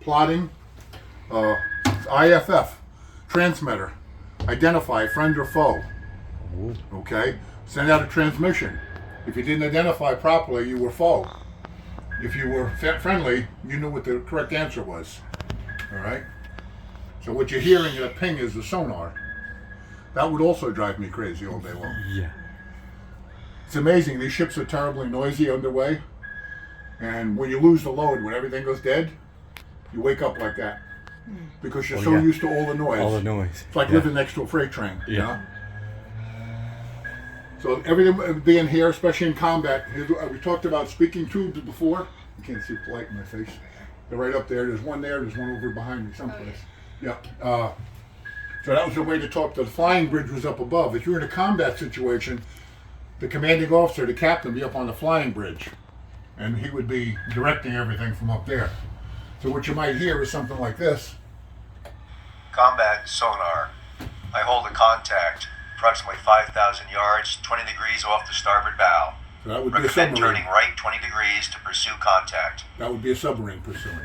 plotting, IFF, transmitter, identify friend or foe. Ooh. Okay, send out a transmission. If you didn't identify properly, you were foe. If you were friendly, you knew what the correct answer was. All right. So what you're hearing in a ping is the sonar. That would also drive me crazy all day long. Yeah. It's amazing. These ships are terribly noisy underway, and when you lose the load, when everything goes dead, you wake up like that because you're so used to all the noise. All the noise. It's like living next to a freight train. Yeah. You know? So everything being here, especially in combat, we talked about speaking tubes before. You can't see the light in my face. They're right up there. There's one there. There's one over behind me someplace. Yeah. So that was the way to talk. The flying bridge was up above. If you're in a combat situation, the commanding officer, the captain, would be up on the flying bridge, and he would be directing everything from up there. So what you might hear is something like this. Combat sonar. I hold a contact. Approximately 5,000 yards, 20 degrees off the starboard bow. So that would be a Recommend submarine. turning right 20 degrees to pursue contact. That would be a submarine pursuing.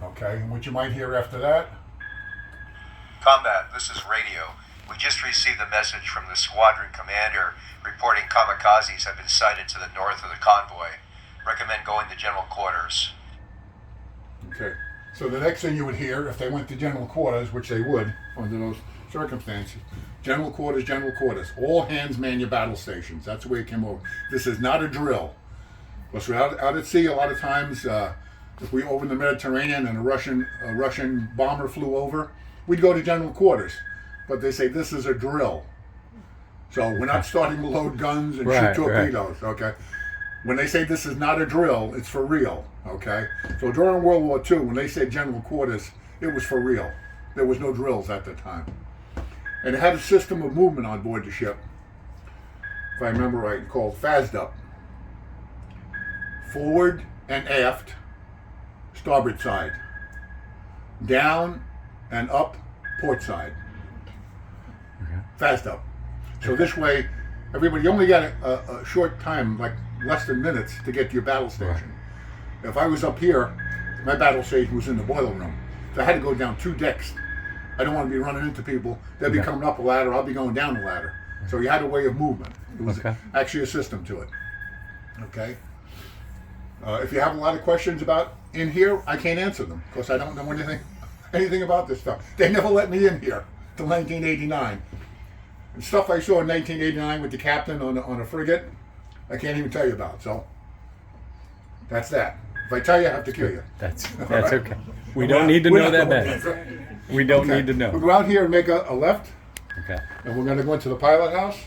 Okay, and what you might hear after that? Combat, this is radio. We just received a message from the squadron commander reporting kamikazes have been sighted to the north of the convoy. Recommend going to general quarters. Okay, so the next thing you would hear, if they went to general quarters, which they would under those circumstances, general quarters, all hands man your battle stations. That's the way it came over. This is not a drill. Because we're out at sea a lot of times, if we over in the Mediterranean and a Russian bomber flew over, we'd go to general quarters. But they say this is a drill. So we're not starting to load guns and shoot torpedoes, okay? When they say this is not a drill, it's for real, okay? So during World War II, when they said general quarters, it was for real. There was no drills at the time. And it had a system of movement on board the ship, if I remember right, called FASDUP. Forward and aft, starboard side. Down and up, port side. FASDUP. So this way, everybody, you only got a short time, like less than minutes, to get to your battle station. If I was up here, my battle station was in the boiler room. So I had to go down 2 decks. I don't want to be running into people. They'll be coming up a ladder, I'll be going down the ladder. So you had a way of movement. It was actually a system to it. Okay? If you have a lot of questions about in here, I can't answer them because I don't know anything about this stuff. They never let me in here till 1989. And stuff I saw in 1989 with the captain on a frigate, I can't even tell you about. So that's that. If I tell you, I have to kill you. That's okay. We don't need to know that bad. We don't need to know. We'll go out here and make a left, Okay. and we're going to go into the pilot house.